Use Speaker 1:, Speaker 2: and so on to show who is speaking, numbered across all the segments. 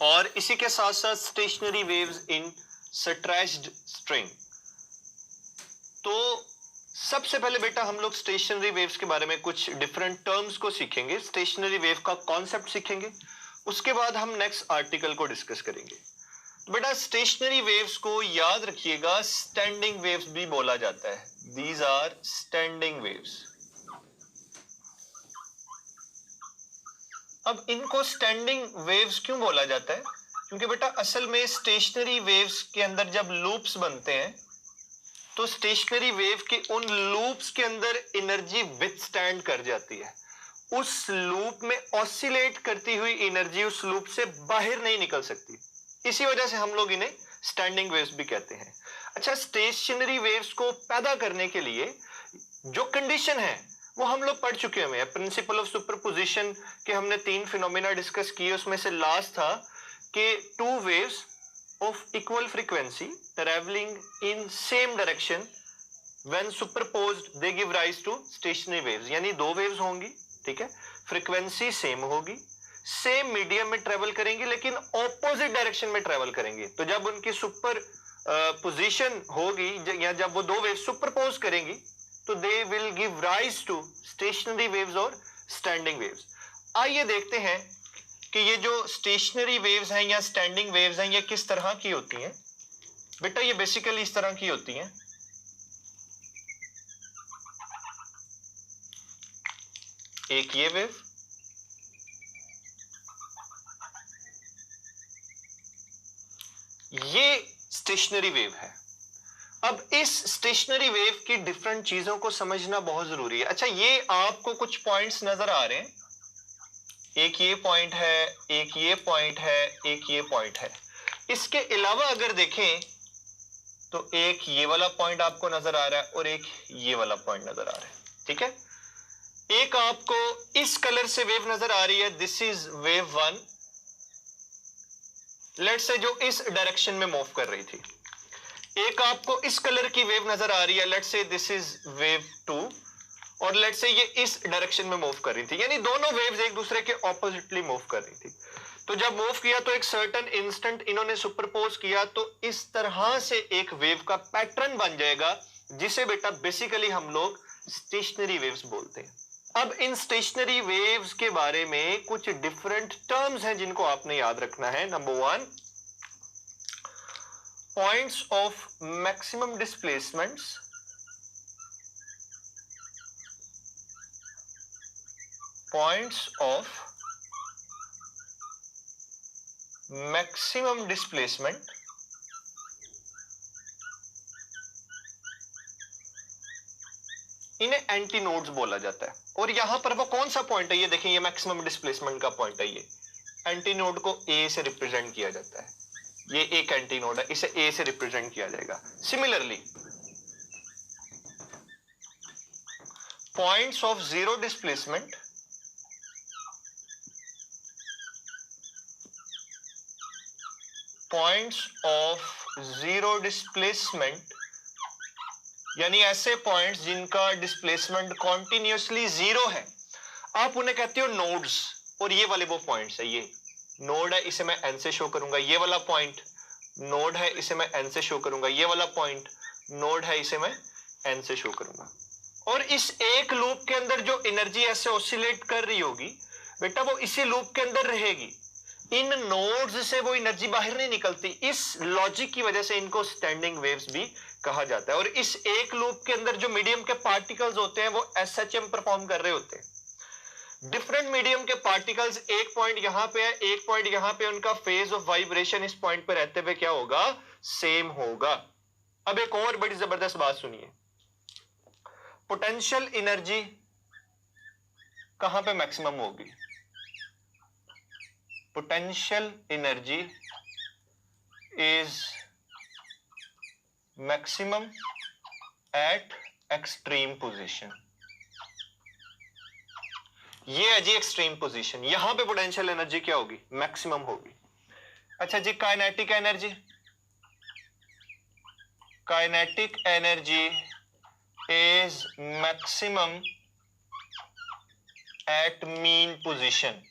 Speaker 1: और इसी के साथ साथ stationery waves in stretched string. तो सबसे पहले बेटा हम लोग स्टेशनरी वेव्स के बारे में कुछ डिफरेंट टर्म्स को सीखेंगे, स्टेशनरी वेव का कॉन्सेप्ट सीखेंगे, उसके बाद हम नेक्स्ट आर्टिकल को डिस्कस करेंगे। तो बेटा स्टेशनरी वेव्स को याद रखिएगा स्टैंडिंग वेव्स भी बोला जाता है, दीज आर स्टैंडिंग वेव्स। अब इनको स्टैंडिंग वेव्स क्यों बोला जाता है? क्योंकि बेटा असल में स्टेशनरी वेव्स के अंदर जब लूप्स बनते हैं तो स्टेशनरी वेव के उन लूप्स के अंदर एनर्जी विथस्टैंड कर जाती है, उस लूप में ऑसिलेट करती हुई एनर्जी उस लूप से बाहर नहीं निकल सकती, इसी वजह से हम लोग इन्हें स्टैंडिंग वेव्स भी कहते हैं। अच्छा, स्टेशनरी वेव्स को पैदा करने के लिए जो कंडीशन है वो हम लोग पढ़ चुके हैं। प्रिंसिपल ऑफ सुपरपोजिशन के हमने 3 फिनोमेना डिस्कस किए, उसमें से लास्ट था कि 2 waves of equal frequency traveling in same direction when superposed they give rise to stationary waves। यानी 2 waves होंगी, ठीक है, फ्रीक्वेंसी सेम होगी, सेम मीडियम में ट्रेवल करेंगी लेकिन ऑपोजिट डायरेक्शन में ट्रेवल करेंगी। तो जब उनकी सुपर पोजीशन होगी या जब वो 2 वेव्स सुपरपोज करेंगी तो they will give rise to stationary waves और स्टैंडिंग वेव्स। आइए देखते हैं कि ये जो स्टेशनरी वेव्स हैं या स्टैंडिंग वेव्स हैं ये किस तरह की होती हैं। बेटा ये बेसिकली इस तरह की होती हैं। एक ये वेव, ये स्टेशनरी वेव है। अब इस स्टेशनरी वेव की डिफरेंट चीजों को समझना बहुत जरूरी है। अच्छा, ये आपको कुछ पॉइंट्स नजर आ रहे हैं, एक ये पॉइंट है, एक ये पॉइंट है, एक ये पॉइंट है। इसके अलावा अगर देखें तो एक ये वाला पॉइंट आपको नजर आ रहा है और एक ये वाला पॉइंट नजर आ रहा है, ठीक है। एक आपको इस कलर से वेव नजर आ रही है, this is wave 1, let's say जो इस डायरेक्शन में मूव कर रही थी। एक आपको इस कलर की वेव नजर आ रही है, let's say this is wave 2, और लेट्स से ये इस डायरेक्शन में मूव कर रही थी, यानी दोनों वेव्स एक दूसरे के ऑपोजिटली मूव कर रही थी। तो जब मूव किया तो एक सर्टेन इंस्टेंट इन्होंने सुपरपोज किया तो इस तरह से एक वेव का पैटर्न बन जाएगा जिसे बेटा बेसिकली हम लोग स्टेशनरी वेव्स बोलते हैं। अब इन स्टेशनरी वेव्स के बारे में कुछ डिफरेंट टर्म्स हैं जिनको आपने याद रखना है। Number 1, points of maximum displacements, points of maximum displacement, इन्हें एंटी नोड्स बोला जाता है। और यहां पर वो कौन सा पॉइंट है, ये देखें, ये मैक्सिमम डिस्प्लेसमेंट का पॉइंट है। ये एंटी नोड को ए से रिप्रेजेंट किया जाता है, ये एक एंटी नोड है, इसे ए से रिप्रेजेंट किया जाएगा। Similarly points of zero displacement, points of zero displacement यानी ऐसे पॉइंट्स जिनका डिस्प्लेसमेंट कॉन्टिन्यूसली जीरो है, आप उन्हें कहते हो नोड्स। और ये वाले वो पॉइंट्स है, ये नोड है, इसे मैं एन से शो करूंगा, ये वाला पॉइंट नोड है, इसे मैं एन से शो करूंगा, ये वाला पॉइंट नोड है, इसे मैं एन से शो करूंगा। और इस एक लूप के अंदर जो एनर्जी ऐसे ऑसिलेट कर रही होगी बेटा वो इसी लूप के अंदर रहेगी, इन नोड्स से वो एनर्जी बाहर नहीं निकलती। इस लॉजिक की वजह से इनको स्टैंडिंग वेव्स भी कहा जाता है। और इस एक लूप के अंदर जो मीडियम के पार्टिकल्स होते हैं वो एसएचएम परफॉर्म कर रहे होते हैं। डिफरेंट मीडियम के पार्टिकल्स, एक पॉइंट यहां पे है, एक पॉइंट यहां पे, उनका फेज ऑफ वाइब्रेशन इस पॉइंट पे रहते हुए क्या होगा, सेम होगा। अब एक और बड़ी जबरदस्त बात सुनिए, पोटेंशियल एनर्जी कहां पे मैक्सिमम होगी? Potential energy is maximum at extreme position। ये है जी एक्सट्रीम पोजीशन, यहां पे पोटेंशियल एनर्जी क्या होगी, मैक्सिमम होगी। अच्छा जी, kinetic energy, kinetic energy is maximum at mean position.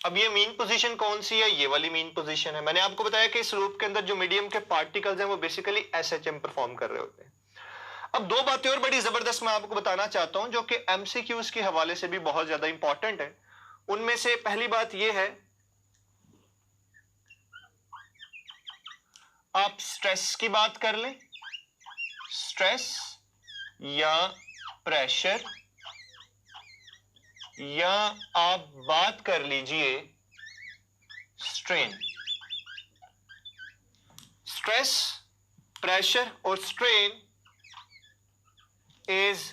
Speaker 1: अब ये मीन पोजीशन कौन सी है? ये वाली मीन पोजीशन है। मैंने आपको बताया कि इस लूप के अंदर जो मीडियम के पार्टिकल्स हैं वो बेसिकली एसएचएम परफॉर्म कर रहे होते हैं। अब दो बातें और बड़ी जबरदस्त मैं आपको बताना चाहता हूं जो कि एमसीक्यूज के हवाले से भी बहुत ज्यादा इंपॉर्टेंट है। उनमें से पहली बात यह है, आप स्ट्रेस की बात कर लें, स्ट्रेस या प्रेशर, या आप बात कर लीजिए स्ट्रेन। स्ट्रेस, प्रेशर और strain is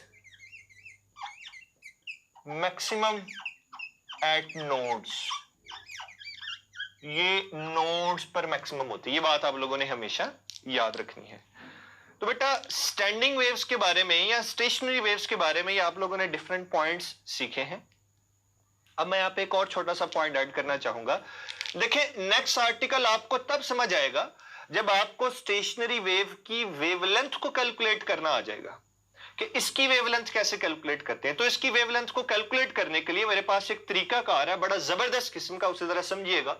Speaker 1: maximum at nodes. ये नोड्स पर मैक्सिमम होती है, ये बात आप लोगों ने हमेशा याद रखनी है। तो बेटा स्टैंडिंग वेव्स के बारे में या स्टेशनरी वेव्स के बारे में ये आप लोगों ने डिफरेंट पॉइंट्स सीखे हैं। अब मैं यहाँ पे एक और छोटा सा पॉइंट ऐड करना चाहूंगा। देखिए नेक्स्ट आर्टिकल आपको तब समझ आएगा जब आपको स्टेशनरी वेव की वेवलेंथ को कैलकुलेट करना आ जाएगा कि इसकी वेवलेंथ कैसे कैलकुलेट करते हैं। तो इसकी वेवलेंथ को कैलकुलेट करने के लिए मेरे पास एक तरीकाकार है, बड़ा जबरदस्त किस्म का, उसे जरा समझिएगा।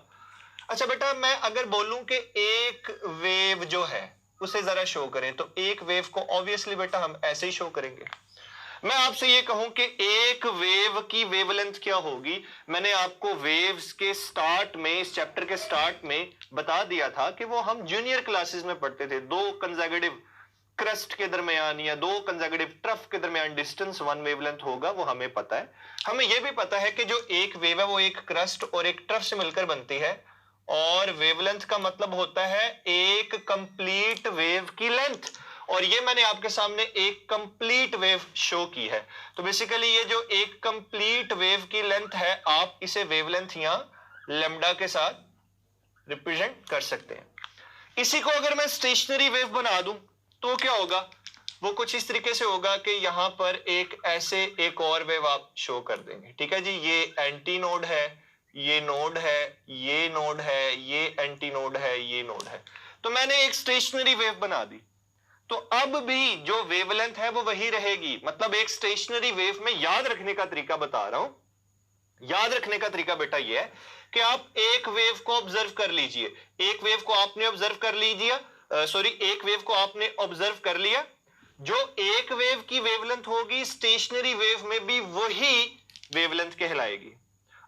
Speaker 1: अच्छा बेटा, मैं अगर बोलूं कि एक वेव जो है उसे जरा शो करें, तो एक वेव को ऑब्वियसली बेटा हम ऐसे ही शो करेंगे। मैं आपसे ये कहूं कि एक वेव की वेवलेंथ क्या होगी, मैंने आपको वेव्स के स्टार्ट में, इस चैप्टर के स्टार्ट में बता दिया था कि वो हम जूनियर क्लासेस में पढ़ते थे। दो कंसेक्यूटिव क्रस्ट के दरमियान या दो कंसेक्यूटिव ट्रफ के दरमियान डिस्टेंस 1 वेवलेंथ होगा, वो हमें पता है। हमें यह भी पता है कि जो एक वेव है वो एक क्रस्ट और एक ट्रफ से मिलकर बनती है, और वेवलेंथ का मतलब होता है एक कंप्लीट वेव की लेंथ। और ये मैंने आपके सामने एक कंप्लीट वेव शो की है। तो बेसिकली ये जो एक कंप्लीट वेव की लेंथ है, आप इसे वेवलेंथ यहां लैम्डा के साथ रिप्रेजेंट कर सकते हैं। इसी को अगर मैं स्टेशनरी वेव बना दूं तो क्या होगा? वो कुछ इस तरीके से होगा कि यहां पर एक ऐसे एक और वेव आप शो कर देंगे। ठीक है जी, ये एंटी नोड है, ये नोड है, ये नोड है, ये एंटी नोड है, ये नोड है। तो मैंने एक स्टेशनरी वेव बना दी। तो अब भी जो वेवलेंथ है वो वही रहेगी। मतलब एक स्टेशनरी वेव में याद रखने का तरीका बता रहा हूं। याद रखने का तरीका बेटा ये है कि आप एक वेव को ऑब्जर्व कर लीजिए। एक वेव को आपने ऑब्जर्व कर लीजिए, एक वेव को आपने ऑब्जर्व कर लिया। जो एक वेव की वेवलेंथ होगी स्टेशनरी वेव में भी वही वेवलेंथ कहलाएगी।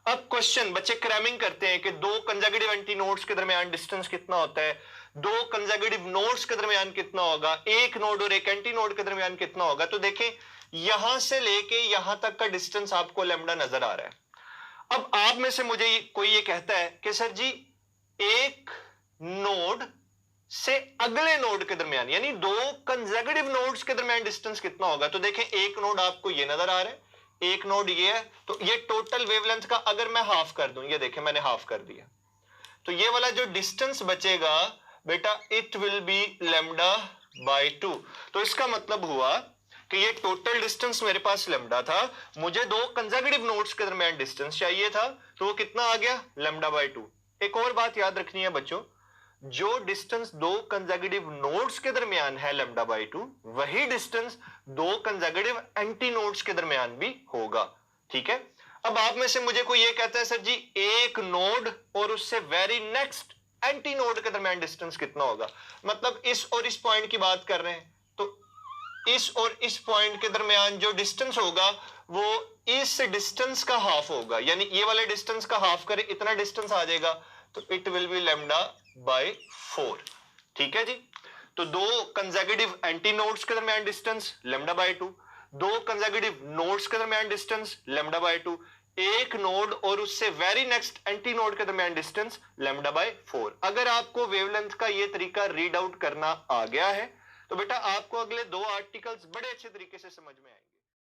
Speaker 1: अब क्वेश्चन, बच्चे क्रैमिंग करते हैं कि दो कंसेक्यूटिव एंटी नोड्स के दरमियान डिस्टेंस कितना होता है, दो कंसेक्यूटिव नोड्स के दरमियान कितना होगा, एक नोड और एक एंटी नोड के दरमियान कितना होगा। तो देखें यहां से लेके यहां तक का डिस्टेंस आपको लैम्डा नजर आ रहा है। अब आप में से मुझे कोई ये कहता है कि सर जी एक नोड से अगले नोड के दरमियान, यानी दो कंसेक्यूटिव नोड्स के दरमियान डिस्टेंस कितना होगा। तो देखें एक नोड आपको ये नजर आ रहा है, एक नोड ये है, तो ये टोटल वेवलेंथ का अगर मैं हाफ कर दूं, ये देखें मैंने हाफ कर दिया, तो ये वाला जो डिस्टेंस बचेगा बेटा it will be lambda by 2। तो इसका मतलब हुआ कि ये टोटल डिस्टेंस मेरे पास लैम्डा था, मुझे दो कंसेक्यूटिव नोड्स के दरमियान डिस्टेंस चाहिए था, तो वो कितना आ गया? Lambda by 2। एक और बात याद रखनी है बच्चों, जो डिस्टेंस दो कंसेक्यूटिव नोड्स के दरमियान है लैम्डा बाय 2, वही डिस्टेंस दो कंसेक्यूटिव एंटी नोड्स के दरमियान भी होगा। ठीक है। अब आप में से मुझे कोई ये कहता है सर जी एक नोड और उससे वेरी नेक्स्ट एंटी नोड के दरमियान डिस्टेंस कितना होगा। मतलब इस और इस पॉइंट की बात कर रहे हैं, तो इस और इस पॉइंट के दरमियान जो डिस्टेंस होगा वो इस डिस्टेंस का हाफ होगा, यानी ये वाले डिस्टेंस का हाफ करें इतना डिस्टेंस आ जाएगा, तो it will be lambda by 4। ठीक है जी। तो दो कंसेक्यूटिव एंटी नोड्स के दरमियान डिस्टेंस लैम्डा बाय 2, दो कंसेक्यूटिव नोड्स के दरमियान डिस्टेंस लैम्डा बाय 2, एक नोड और उससे वेरी नेक्स्ट एंटी नोड के दरमियान डिस्टेंस लैम्डा बाय 4। अगर आपको वेवलेंथ का ये तरीका रीड आउट करना आ गया है तो बेटा आपको अगले दो आर्टिकल्स बड़े अच्छे तरीके से समझ में आएंगे।